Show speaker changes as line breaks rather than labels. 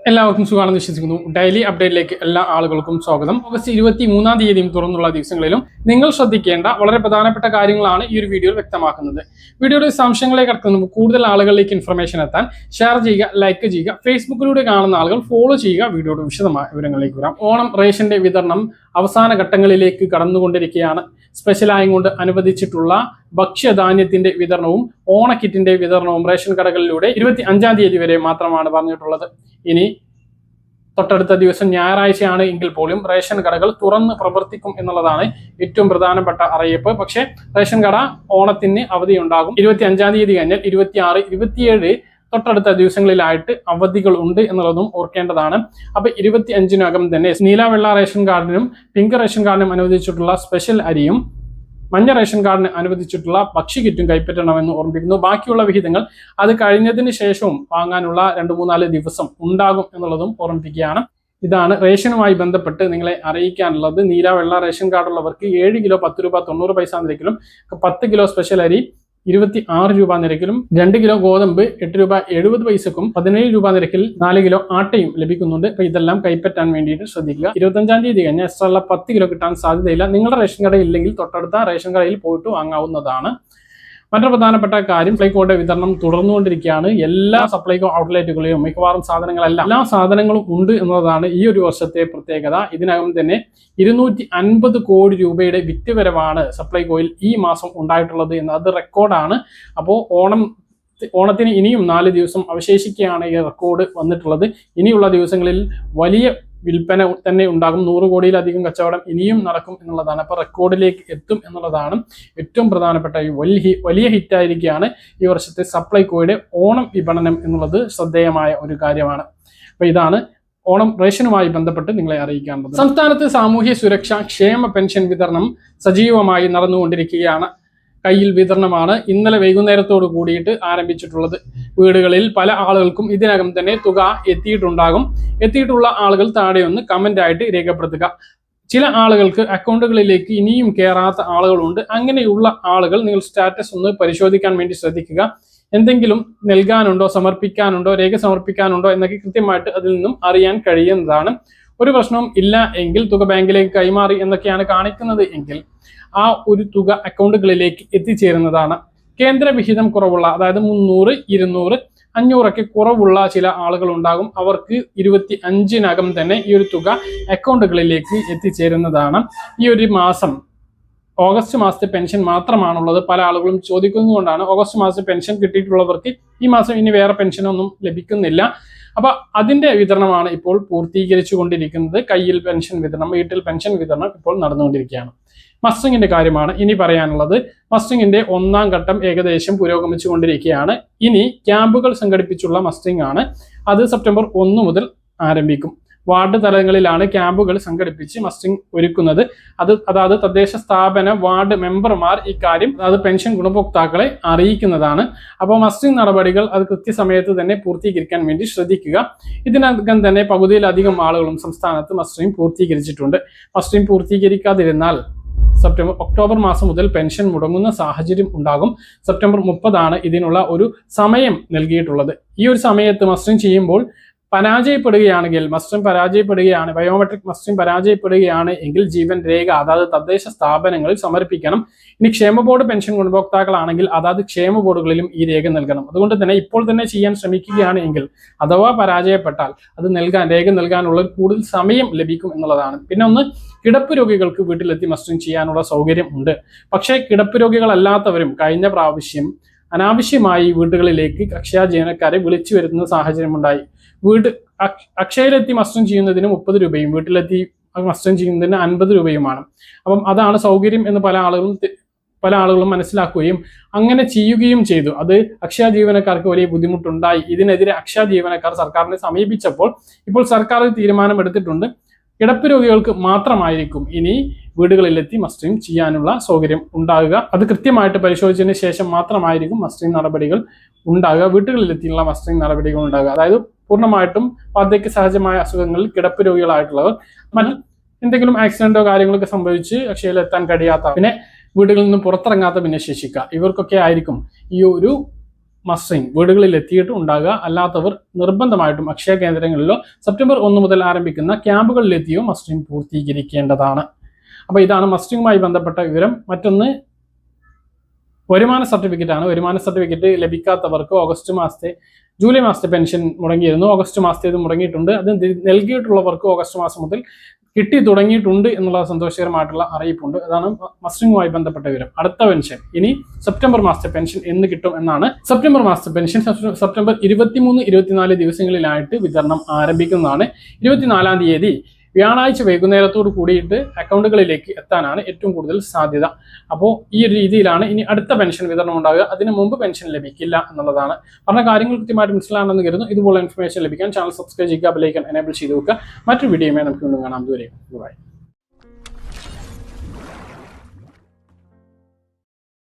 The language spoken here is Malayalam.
എല്ലാവർക്കും സുഖമാണെന്ന് വിശ്വസിക്കുന്നു. ഡെയിലി അപ്ഡേറ്റിലേക്ക് എല്ലാ ആളുകൾക്കും സ്വാഗതം. ഓഗസ്റ്റ് 23-ാം തീയതിയും തുറന്നുള്ള ദിവസങ്ങളിലും നിങ്ങൾ ശ്രദ്ധിക്കേണ്ട വളരെ പ്രധാനപ്പെട്ട കാര്യങ്ങളാണ് ഈ ഒരു വീഡിയോയിൽ വ്യക്തമാക്കുന്നത്. വീഡിയോയുടെ സംശയങ്ങളിലേക്ക് കടക്കുന്ന കൂടുതൽ ആളുകളിലേക്ക് ഇൻഫർമേഷൻ എത്താൻ ഷെയർ ചെയ്യുക, ലൈക്ക് ചെയ്യുക. ഫേസ്ബുക്കിലൂടെ കാണുന്ന ആളുകൾ ഫോളോ ചെയ്യുക. വീഡിയോയുടെ വിശദമായ വിവരങ്ങളിലേക്ക് വരാം. ഓണം റേഷന്റെ വിതരണം അവസാന ഘട്ടങ്ങളിലേക്ക് കടന്നുകൊണ്ടിരിക്കുകയാണ്. സ്പെഷ്യലായും കൊണ്ട് അനുവദിച്ചിട്ടുള്ള ഭക്ഷ്യധാന്യത്തിന്റെ വിതരണവും ഓണക്കിറ്റിന്റെ വിതരണവും റേഷൻ കടകളിലൂടെ 25-ാം തീയതി വരെ മാത്രമാണ് പറഞ്ഞിട്ടുള്ളത്. ഇനി തൊട്ടടുത്ത ദിവസം ഞായറാഴ്ചയാണ് എങ്കിൽ പോലും റേഷൻ കടകൾ തുറന്ന് പ്രവർത്തിക്കും എന്നുള്ളതാണ് ഏറ്റവും പ്രധാനപ്പെട്ട അറിയിപ്പ്. പക്ഷേ റേഷൻ കട ഓണത്തിന് അവധിയുണ്ടാകും. 25-ാം തീയതി കഴിഞ്ഞാൽ 26, 27 തൊട്ടടുത്ത ദിവസങ്ങളിലായിട്ട് അവധികൾ ഉണ്ട് എന്നുള്ളതും ഓർക്കേണ്ടതാണ്. അപ്പൊ 25-നകം തന്നെ നീല വെള്ള റേഷൻ കാർഡിനും പിങ്ക് റേഷൻ കാർഡിനും അനുവദിച്ചിട്ടുള്ള സ്പെഷ്യൽ അരിയും മഞ്ഞ റേഷൻ കാർഡിന് അനുവദിച്ചിട്ടുള്ള ഭക്ഷ്യക്കിറ്റും കൈപ്പറ്റണമെന്ന് ഓർമ്മിപ്പിക്കുന്നു. ബാക്കിയുള്ള വിഹിതങ്ങൾ അത് കഴിഞ്ഞതിന് ശേഷവും വാങ്ങാനുള്ള 2-3-4 ദിവസം ഉണ്ടാകും എന്നുള്ളതും ഓർമ്മിപ്പിക്കുകയാണ്. ഇതാണ് റേഷനുമായി ബന്ധപ്പെട്ട് നിങ്ങളെ അറിയിക്കാനുള്ളത്. നീല വെള്ള റേഷൻ കാർഡുള്ളവർക്ക് 7 കിലോ 10 രൂപ 90 പൈസ നിരക്കിലും 10 കിലോ സ്പെഷ്യൽ അരി 26 രൂപ നിരക്കിലും 2 കിലോ ഗോതമ്പ് 8 രൂപ 70 പൈസക്കും 17 രൂപ നിരക്കിൽ 4 കിലോ ആട്ടയും ലഭിക്കുന്നുണ്ട്. അപ്പൊ ഇതെല്ലാം കൈപ്പറ്റാൻ വേണ്ടിയിട്ട് ശ്രദ്ധിക്കുക. 25-ാം തീയതി കഴിഞ്ഞാൽ എക്സ്ട്രാ 10 കിലോ കിട്ടാൻ സാധ്യതയില്ല. നിങ്ങളുടെ റേഷൻ കട ഇല്ലെങ്കിൽ തൊട്ടടുത്ത റേഷൻ കടയിൽ പോയിട്ട് വാങ്ങാവുന്നതാണ്. മറ്റൊരു പ്രധാനപ്പെട്ട കാര്യം, സപ്ലൈകോയുടെ വിതരണം തുടർന്നുകൊണ്ടിരിക്കുകയാണ്. എല്ലാ സപ്ലൈകോ ഔട്ട്ലെറ്റുകളിലും മിക്കവാറും എല്ലാ സാധനങ്ങളും ഉണ്ട് എന്നതാണ് ഈ ഒരു വർഷത്തെ പ്രത്യേകത. ഇതിനകം തന്നെ 250 കോടി രൂപയുടെ വിറ്റുവരവാണ് സപ്ലൈകോയിൽ ഈ മാസം ഉണ്ടായിട്ടുള്ളത് എന്ന്. അത് റെക്കോർഡാണ്. അപ്പോൾ ഓണത്തിന് ഇനിയും 4 ദിവസം അവശേഷിക്കുകയാണ് ഈ റെക്കോർഡ് വന്നിട്ടുള്ളത്. ഇനിയുള്ള ദിവസങ്ങളിൽ വലിയ വിൽപ്പന തന്നെ ഉണ്ടാകും. 100 കോടിയിലധികം കച്ചവടം ഇനിയും നടക്കും എന്നുള്ളതാണ്. അപ്പോൾ റെക്കോർഡിലേക്ക് എത്തും എന്നുള്ളതാണ് ഏറ്റവും പ്രധാനപ്പെട്ട വലിയ ഹിറ്റായിരിക്കുകയാണ് ഈ വർഷത്തെ സപ്ലൈകോയുടെ ഓണം വിപണനം എന്നുള്ളത് ശ്രദ്ധേയമായ ഒരു കാര്യമാണ്. അപ്പോൾ ഇതാണ് ഓണം റേഷനുമായി ബന്ധപ്പെട്ട് നിങ്ങളെ അറിയിക്കാനുള്ളത്. സംസ്ഥാനത്ത് സാമൂഹ്യ സുരക്ഷ ക്ഷേമ പെൻഷൻ വിതരണം സജീവമായി നടന്നുകൊണ്ടിരിക്കുകയാണ്. കയ്യിൽ വിതരണമാണ് ഇന്നലെ വൈകുന്നേരത്തോട് കൂടിയിട്ട് ആരംഭിച്ചിട്ടുള്ളത്. വീടുകളിൽ പല ആളുകൾക്കും ഇതിനകം തന്നെ തുക എത്തിയിട്ടുള്ള ആളുകൾ താഴെ ഒന്ന് കമന്റ് ആയിട്ട് രേഖപ്പെടുത്തുക. ചില ആളുകൾക്ക് അക്കൗണ്ടുകളിലേക്ക് ഇനിയും കയറാത്ത ആളുകളുണ്ട്. അങ്ങനെയുള്ള ആളുകൾ നിങ്ങൾ സ്റ്റാറ്റസ് ഒന്ന് പരിശോധിക്കാൻ വേണ്ടി ശ്രദ്ധിക്കുക. എന്തെങ്കിലും നൽകാനുണ്ടോ, സമർപ്പിക്കാനുണ്ടോ, രേഖ സമർപ്പിക്കാനുണ്ടോ എന്നൊക്കെ കൃത്യമായിട്ട് അതിൽ നിന്നും അറിയാൻ കഴിയുന്നതാണ്. ഒരു പ്രശ്നവും ഇല്ല എങ്കിൽ തുക ബാങ്കിലേക്ക് കൈമാറി എന്നൊക്കെയാണ് കാണിക്കുന്നത് എങ്കിൽ ആ ഒരു തുക അക്കൗണ്ടുകളിലേക്ക് എത്തിച്ചേരുന്നതാണ്. കേന്ദ്ര വിഹിതം കുറവുള്ള, അതായത് 300, 200, 500 കുറവുള്ള ചില ആളുകൾ ഉണ്ടാകും. അവർക്ക് 25-നകം തന്നെ ഈ ഒരു തുക അക്കൗണ്ടുകളിലേക്ക് എത്തിച്ചേരുന്നതാണ്. ഈ ഒരു മാസം ഓഗസ്റ്റ് മാസത്തെ പെൻഷൻ മാത്രമാണുള്ളത്. പല ആളുകളും ചോദിക്കുന്നതുകൊണ്ടാണ് ഓഗസ്റ്റ് മാസത്തെ പെൻഷൻ കിട്ടിയിട്ടുള്ളവർക്ക് ഈ മാസം ഇനി വേറെ പെൻഷനൊന്നും ലഭിക്കുന്നില്ല. അപ്പൊ അതിന്റെ വിതരണമാണ് ഇപ്പോൾ പൂർത്തീകരിച്ചു കൊണ്ടിരിക്കുന്നത്. കയ്യിൽ പെൻഷൻ വിതരണം, വീട്ടിൽ പെൻഷൻ വിതരണം ഇപ്പോൾ നടന്നുകൊണ്ടിരിക്കുകയാണ്. മസ്റ്ററിങ്ങിന്റെ കാര്യമാണ് ഇനി പറയാനുള്ളത്. മസ്റ്ററിങ്ങിന്റെ 1-ാം ഘട്ടം ഏകദേശം പുരോഗമിച്ചു കൊണ്ടിരിക്കുകയാണ്. ഇനി ക്യാമ്പുകൾ സംഘടിപ്പിച്ചുള്ള മസ്റ്ററിംഗ് ആണ്. അത് സെപ്റ്റംബർ 1 മുതൽ ആരംഭിക്കും. വാർഡ് തലങ്ങളിലാണ് ക്യാമ്പുകൾ സംഘടിപ്പിച്ച് മസ്റ്ററിംഗ് ഒരുക്കുന്നത്. അതായത് തദ്ദേശ സ്ഥാപന വാർഡ് മെമ്പർമാർ ഇക്കാര്യം പെൻഷൻ ഗുണഭോക്താക്കളെ അറിയിക്കുന്നതാണ്. അപ്പോൾ മസ്റ്ററിംഗ് നടപടികൾ അത് കൃത്യസമയത്ത് തന്നെ പൂർത്തീകരിക്കാൻ വേണ്ടി ശ്രദ്ധിക്കുക. ഇതിനകം തന്നെ പകുതിയിലധികം ആളുകളും സംസ്ഥാനത്ത് മസ്റ്ററിംഗ് പൂർത്തീകരിച്ചിട്ടുണ്ട്. മസ്റ്ററിംഗ് പൂർത്തീകരിക്കാതിരുന്നാൽ ഒക്ടോബർ മാസം മുതൽ പെൻഷൻ മുടങ്ങുന്ന സാഹചര്യം ഉണ്ടാകും. സെപ്റ്റംബർ 30 ഇതിനുള്ള ഒരു സമയം നൽകിയിട്ടുള്ളത്. ഈ ഒരു സമയത്ത് മസ്റ്ററിംഗ് ചെയ്യുമ്പോൾ ബയോമെട്രിക് മസ്റ്ററിംഗ് പരാജയപ്പെടുകയാണ് എങ്കിൽ ജീവൻ രേഖ അതായത് തദ്ദേശ സ്ഥാപനങ്ങളിൽ സമർപ്പിക്കണം. ഇനി ക്ഷേമ ബോർഡ് പെൻഷൻ ഗുണഭോക്താക്കളാണെങ്കിൽ അതാത് ക്ഷേമ ബോർഡുകളിലും ഈ രേഖ നൽകണം. അതുകൊണ്ട് തന്നെ ഇപ്പോൾ തന്നെ ചെയ്യാൻ ശ്രമിക്കുകയാണ് എങ്കിൽ അഥവാ പരാജയപ്പെട്ടാൽ അത് രേഖ നൽകാനുള്ള കൂടുതൽ സമയം ലഭിക്കും എന്നുള്ളതാണ്. പിന്നെ ഒന്ന്, കിടപ്പ് രോഗികൾക്ക് വീട്ടിലെത്തി മസ്റ്ററിംഗ് ചെയ്യാനുള്ള സൗകര്യം ഉണ്ട്. പക്ഷേ കിടപ്പ് രോഗികളല്ലാത്തവരും കഴിഞ്ഞ പ്രാവശ്യം അനാവശ്യമായി വീടുകളിലേക്ക് അക്ഷയ ജീവനക്കാരെ വിളിച്ചു വരുത്തുന്ന സാഹചര്യം ഉണ്ടായി. അക്ഷയയിലെത്തി മസ്റ്ററിംഗ് ചെയ്യുന്നതിന് 30 രൂപയും വീട്ടിലെത്തി മസ്റ്ററിംഗ് ചെയ്യുന്നതിന് 50 രൂപയുമാണ്. അപ്പം അതാണ് സൗകര്യം എന്ന് പല ആളുകളും മനസ്സിലാക്കുകയും അങ്ങനെ ചെയ്യുകയും ചെയ്തു. അത് അക്ഷയ ജീവനക്കാർക്ക് വലിയ ബുദ്ധിമുട്ടുണ്ടായി. ഇതിനെതിരെ അക്ഷയ ജീവനക്കാർ സർക്കാരിനെ സമീപിച്ചപ്പോൾ ഇപ്പോൾ സർക്കാർ തീരുമാനമെടുത്തിട്ടുണ്ട്. കിടപ്പ് രോഗികൾക്ക് മാത്രമായിരിക്കും ഇനി വീടുകളിലെത്തി മസ്റ്ററിംഗ് ചെയ്യാനുള്ള സൗകര്യം ഉണ്ടാകുക. അത് കൃത്യമായിട്ട് പരിശോധിച്ചതിന് ശേഷം മാത്രമായിരിക്കും മസ്റ്ററിംഗ് നടപടികൾ ഉണ്ടാകുക. വീടുകളിലെത്തിയുള്ള മസ്റ്ററിംഗ് നടപടികൾ ഉണ്ടാകുക. അതായത് പൂർണ്ണമായിട്ടും വാർദ്ധക്യ സഹജമായ അസുഖങ്ങളിൽ കിടപ്പ് രോഗികളായിട്ടുള്ളവർ, എന്തെങ്കിലും ആക്സിഡന്റോ കാര്യങ്ങളൊക്കെ സംഭവിച്ച് അക്ഷയയിൽ എത്താൻ കഴിയാത്ത, പിന്നെ വീടുകളിൽ നിന്ന് പുറത്തിറങ്ങാത്ത ഭിന്നശേഷിക്കാർ, ഇവർക്കൊക്കെ ആയിരിക്കും ഈ ഒരു മസ്റ്ററിംഗ് വീടുകളിൽ എത്തിയിട്ട് ഉണ്ടാകുക. അല്ലാത്തവർ നിർബന്ധമായിട്ടും അക്ഷയ കേന്ദ്രങ്ങളിലോ സെപ്റ്റംബർ 1 മുതൽ ആരംഭിക്കുന്ന ക്യാമ്പുകളിലെത്തിയോ മസ്റ്ററിംഗ് പൂർത്തീകരിക്കേണ്ടതാണ്. അപ്പോൾ ഇതാണ് മസ്റ്ററിംഗുമായി ബന്ധപ്പെട്ട വിവരം. മറ്റൊന്ന് വരുമാന സർട്ടിഫിക്കറ്റ് ആണ്. വരുമാന സർട്ടിഫിക്കറ്റ് ലഭിക്കാത്തവർക്ക് ജൂലൈ മാസത്തെ പെൻഷൻ മുടങ്ങിയിരുന്നു. ഓഗസ്റ്റ് മാസത്തേത് മുടങ്ങിയിട്ടുണ്ട്. അത് നൽകിയിട്ടുള്ളവർക്ക് ഓഗസ്റ്റ് മാസം മുതൽ കിട്ടി തുടങ്ങിയിട്ടുണ്ട് എന്നുള്ള സന്തോഷകരമായിട്ടുള്ള അറിയിപ്പുണ്ട്. അതാണ് മസ്റ്ററിംഗുമായി ബന്ധപ്പെട്ട വിവരം. അടുത്ത പെൻഷൻ ഇനി സെപ്റ്റംബർ മാസത്തെ പെൻഷൻ എന്ന് കിട്ടും എന്നാണ്. സെപ്റ്റംബർ മാസത്തെ പെൻഷൻ സെപ്റ്റംബർ 23, 24 ദിവസങ്ങളിലായിട്ട് വിതരണം ആരംഭിക്കുന്നതാണ്. 24-ാം തീയതി വ്യാഴാഴ്ച വൈകുന്നേരത്തോട് കൂടിയിട്ട് അക്കൗണ്ടുകളിലേക്ക് എത്താനാണ് ഏറ്റവും കൂടുതൽ സാധ്യത. അപ്പോൾ ഈ ഒരു രീതിയിലാണ് ഇനി അടുത്ത പെൻഷൻ വിതരണം ഉണ്ടാകുക. അതിന് മുമ്പ് പെൻഷൻ ലഭിക്കില്ല എന്നുള്ളതാണ്. പറഞ്ഞ കാര്യങ്ങൾ കൃത്യമായിട്ട് മനസ്സിലാണെന്ന് കരുതുന്നു. ഇതുപോലെ ഇൻഫർമേഷൻ ലഭിക്കാൻ ചാനൽ സബ്സ്ക്രൈബ് ചെയ്യുക, ബെൽ ഐക്കൺ എനേബിൾ ചെയ്ത് വെക്കുക. മറ്റൊരു വീഡിയോയുമായി നമുക്ക് വീണ്ടും കാണാം. ദൂരെ ബൈ.